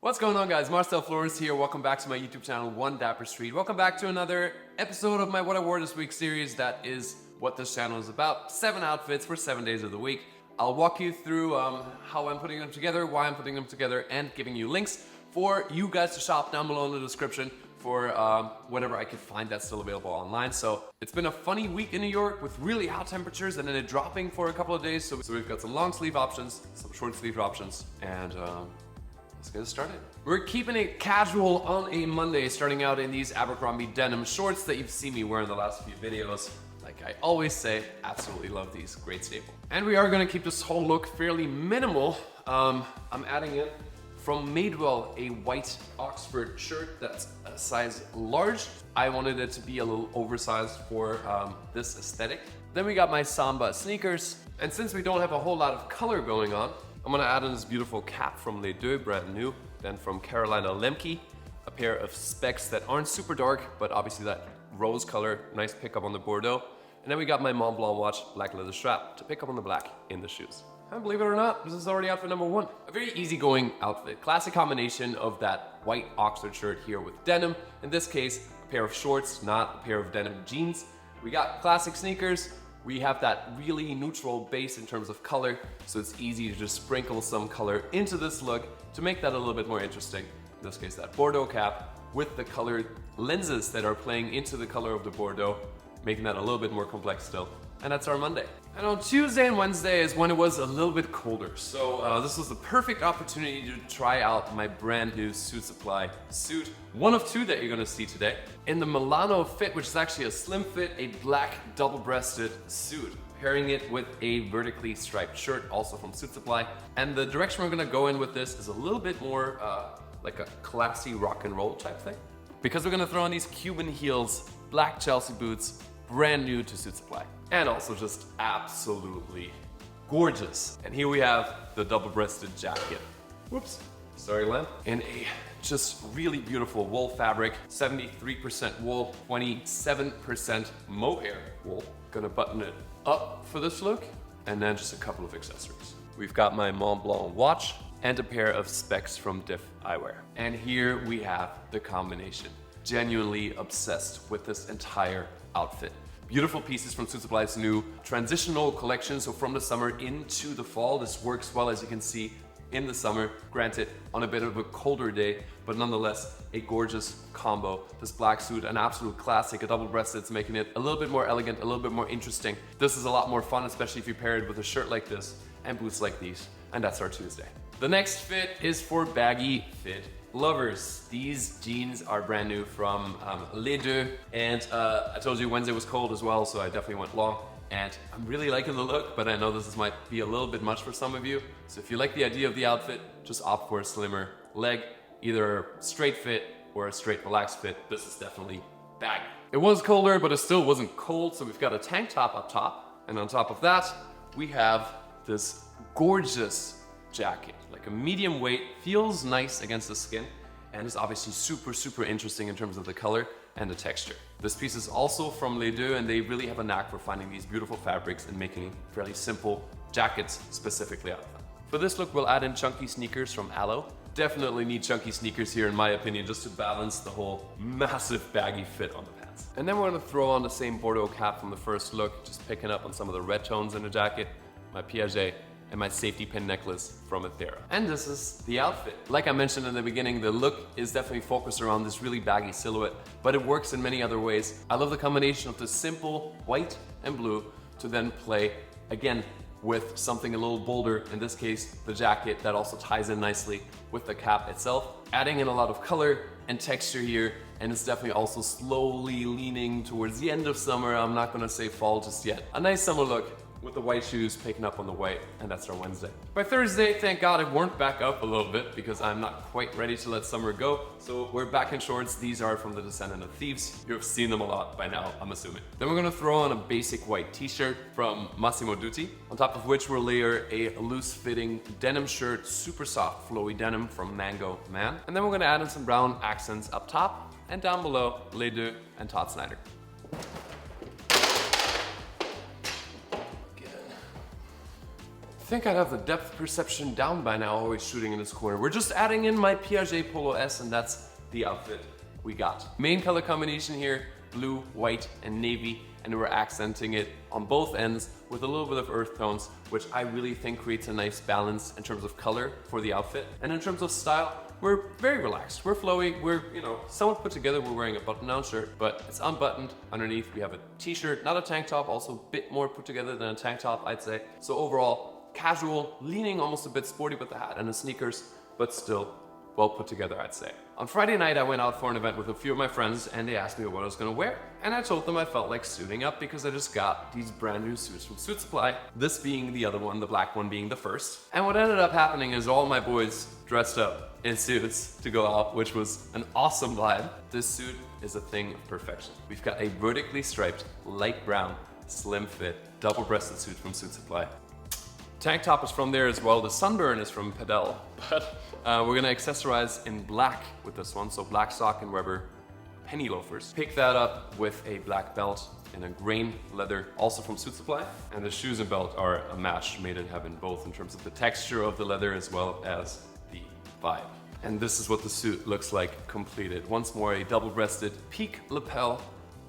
What's going on, guys? Marcel Flores here. Welcome back to my YouTube channel, One Dapper Street. Welcome back to another episode of my What I Wore This Week series. That is what this channel is about. 7 outfits for 7 days of the week. I'll walk you through how I'm putting them together, why I'm putting them together, and giving you links for you guys to shop down below in the description for whatever I could find that's still available online. So it's been a funny week in New York with really hot temperatures and then it dropping for a couple of days. So we've got some long sleeve options, some short sleeve options, and let's get started. We're keeping it casual on a Monday, starting out in these Abercrombie denim shorts that you've seen me wear in the last few videos. Like I always say, absolutely love these, great staple. And we are gonna keep this whole look fairly minimal. I'm adding in from Madewell a white Oxford shirt that's a size large. I wanted it to be a little oversized for this aesthetic. Then we got my Samba sneakers. And since we don't have a whole lot of color going on, I'm gonna add in this beautiful cap from Deux, brand new. Then from Carolina Lemke, a pair of specs that aren't super dark, but obviously that rose color, nice pickup on the Bordeaux. And then we got my Mont Blanc watch, black leather strap, to pick up on the black in the shoes. And believe it or not, this is already outfit number 1. A very easygoing outfit. Classic combination of that white Oxford shirt here with denim. In this case, a pair of shorts, not a pair of denim jeans. We got classic sneakers. We have that really neutral base in terms of color, so it's easy to just sprinkle some color into this look to make that a little bit more interesting. In this case, that Bordeaux cap with the colored lenses that are playing into the color of the Bordeaux, making that a little bit more complex still. And that's our Monday. And on Tuesday and Wednesday is when it was a little bit colder. So this was the perfect opportunity to try out my brand new Suit Supply suit. One of 2 that you're gonna see today. In the Milano fit, which is actually a slim fit, a black double-breasted suit. Pairing it with a vertically striped shirt, also from Suit Supply. And the direction we're gonna go in with this is a little bit more like a classy rock and roll type thing. Because we're gonna throw on these Cuban heels, black Chelsea boots, brand new to Suit Supply. And also just absolutely gorgeous. And here we have the double-breasted jacket. Whoops, sorry lamp. In a just really beautiful wool fabric, 73% wool, 27% mohair wool. Gonna button it up for this look, and then just a couple of accessories. We've got my Mont Blanc watch and a pair of specs from Diff Eyewear. And here we have the combination. Genuinely obsessed with this entire outfit. Beautiful pieces from Suit Supply's new transitional collection. So from the summer into the fall, this works well, as you can see, in the summer. Granted, on a bit of a colder day, but nonetheless, a gorgeous combo. This black suit, an absolute classic, a double-breasted, it's making it a little bit more elegant, a little bit more interesting. This is a lot more fun, especially if you pair it with a shirt like this and boots like these. And that's our Tuesday. The next fit is for baggy fit lovers. These jeans are brand new from Deux, and I told you Wednesday was cold as well, so I definitely went long. And I'm really liking the look, but I know this might be a little bit much for some of you. So if you like the idea of the outfit, just opt for a slimmer leg, either straight fit or a straight relaxed fit. This is definitely baggy. It was colder, but it still wasn't cold, so we've got a tank top up top, and on top of that, we have this gorgeous jacket, like a medium weight, feels nice against the skin, and is obviously super interesting in terms of the color and the texture. This piece is also from Deux, and they really have a knack for finding these beautiful fabrics and making fairly simple jackets specifically out of them. For this look, we'll add in chunky sneakers from Aloe. Definitely need chunky sneakers here in my opinion, just to balance the whole massive baggy fit on the pants. And then we're gonna throw on the same Bordeaux cap from the first look, just picking up on some of the red tones in the jacket, my Piaget, and my safety pin necklace from Athera. And this is the outfit. Like I mentioned in the beginning, the look is definitely focused around this really baggy silhouette, but it works in many other ways. I love the combination of the simple white and blue to then play, again, with something a little bolder, in this case, the jacket that also ties in nicely with the cap itself, adding in a lot of color and texture here, and it's definitely also slowly leaning towards the end of summer. I'm not gonna say fall just yet. A nice summer look, with the white shoes picking up on the white, and that's our Wednesday. By Thursday, thank God it warmed back up a little bit because I'm not quite ready to let summer go. So we're back in shorts. These are from the Descendant of Thieves. You've seen them a lot by now, I'm assuming. Then we're gonna throw on a basic white t-shirt from Massimo Dutti, on top of which we'll layer a loose-fitting denim shirt, super soft, flowy denim from Mango Man. And then we're gonna add in some brown accents up top, and down below, Deux and Todd Snyder. think I'd have the depth perception down by now, always shooting in this corner. We're just adding in my Piaget Polo S, and that's the outfit we got. Main color combination here, blue, white, and navy, and we're accenting it on both ends with a little bit of earth tones, which I really think creates a nice balance in terms of color for the outfit. And in terms of style, we're very relaxed, we're flowy, we're, somewhat put together. We're wearing a button-down shirt, but it's unbuttoned. Underneath we have a t-shirt, not a tank top, also a bit more put together than a tank top, I'd say. So overall, casual, leaning almost a bit sporty with the hat and the sneakers, but still well put together, I'd say. On Friday night, I went out for an event with a few of my friends, and they asked me what I was gonna wear. And I told them I felt like suiting up because I just got these brand new suits from Suit Supply, this being the other one, the black one being the first. And what ended up happening is all my boys dressed up in suits to go out, which was an awesome vibe. This suit is a thing of perfection. We've got a vertically striped, light brown, slim fit, double-breasted suit from Suit Supply. Tank top is from there as well. The sunburn is from Pedal, but we're gonna accessorize in black with this one. So black sock and rubber penny loafers. Pick that up with a black belt and a grain leather, also from Suit Supply. And the shoes and belt are a match made in heaven, both in terms of the texture of the leather as well as the vibe. And this is what the suit looks like completed. Once more, a double-breasted peak lapel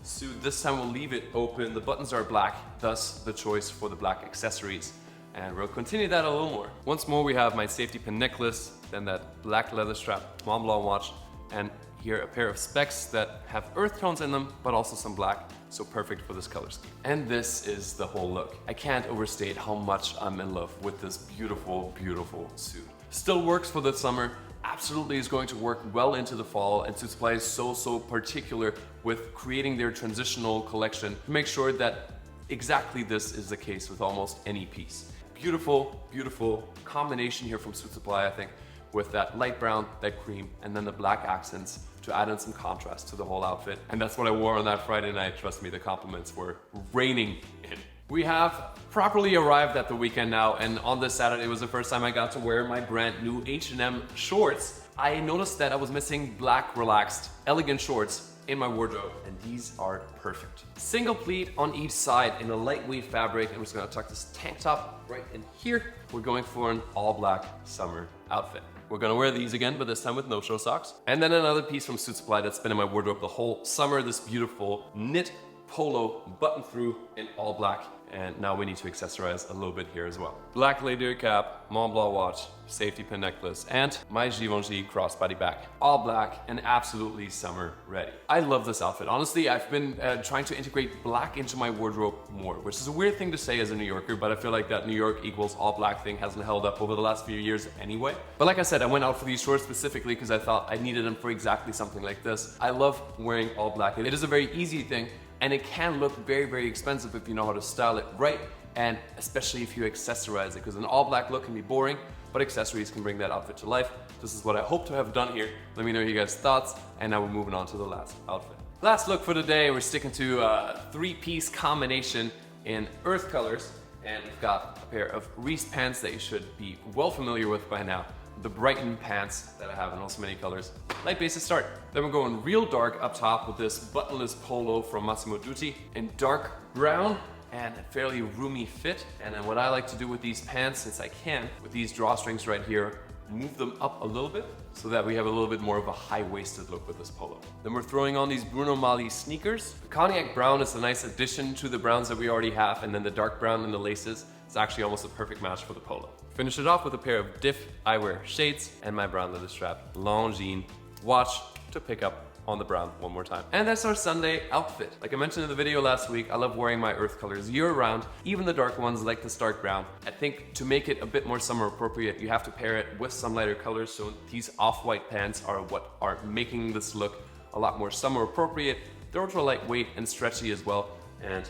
suit. This time we'll leave it open. The buttons are black, thus the choice for the black accessories. And we'll continue that a little more. Once more, we have my safety pin necklace, then that black leather strap Mont Blanc watch, and here a pair of specs that have earth tones in them, but also some black, so perfect for this color scheme. And this is the whole look. I can't overstate how much I'm in love with this beautiful, beautiful suit. Still works for the summer, absolutely is going to work well into the fall, and Suit Supply is so particular with creating their transitional collection to make sure that exactly this is the case with almost any piece. Beautiful, beautiful combination here from Suit Supply, I think, with that light brown, that cream, and then the black accents to add in some contrast to the whole outfit. And that's what I wore on that Friday night. Trust me, the compliments were raining in. We have properly arrived at the weekend now, and on this Saturday was the first time I got to wear my brand new H&M shorts. I noticed that I was missing black, relaxed, elegant shorts in my wardrobe, and these are perfect. Single pleat on each side in a lightweight fabric. I'm just gonna tuck this tank top right in here. We're going for an all black summer outfit. We're gonna wear these again, but this time with no-show socks. And then another piece from Suit Supply that's been in my wardrobe the whole summer, this beautiful knit polo button through in all black. And now we need to accessorize a little bit here as well. Black lady cap, Mont Blanc watch, safety pin necklace, and my Givenchy crossbody bag. All black and absolutely summer ready. I love this outfit. Honestly, I've been trying to integrate black into my wardrobe more, which is a weird thing to say as a New Yorker, but I feel like that New York equals all black thing hasn't held up over the last few years anyway. But like I said, I went out for these shorts specifically because I thought I needed them for exactly something like this. I love wearing all black. It is a very easy thing, and it can look very expensive if you know how to style it right, and especially if you accessorize it, because an all black look can be boring, but accessories can bring that outfit to life. This is what I hope to have done here. Let me know your guys' thoughts, and now we're moving on to the last outfit. Last look for today, we're sticking to a three-piece combination in earth colors, and we've got a pair of Reese pants that you should be well familiar with by now. The Brighton pants that I have in also many colors. Light base to start. Then we're going real dark up top with this buttonless polo from Massimo Dutti in dark brown and a fairly roomy fit. And then what I like to do with these pants, since I can, with these drawstrings right here, move them up a little bit so that we have a little bit more of a high-waisted look with this polo. Then we're throwing on these Bruno Mali sneakers. The cognac brown is a nice addition to the browns that we already have, and then the dark brown and the laces is actually almost a perfect match for the polo. Finish it off with a pair of Diff eyewear shades and my brown leather strap Longines watch to pick up on the brown one more time. And that's our Sunday outfit. Like I mentioned in the video last week, I love wearing my earth colors year-round, even the dark ones like this dark brown. I think to make it a bit more summer appropriate, you have to pair it with some lighter colors, so these off-white pants are what are making this look a lot more summer appropriate. They're ultra lightweight and stretchy as well, and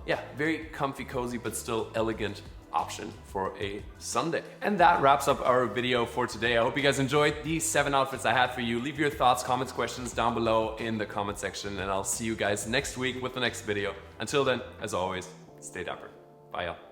yeah, very comfy, cozy, but still elegant option for a Sunday. And that wraps up our video for today. I hope you guys enjoyed these 7 outfits I had for you. Leave your thoughts, comments, questions down below in the comment section, and I'll see you guys next week with the next video. Until then, as always, stay dapper. Bye y'all.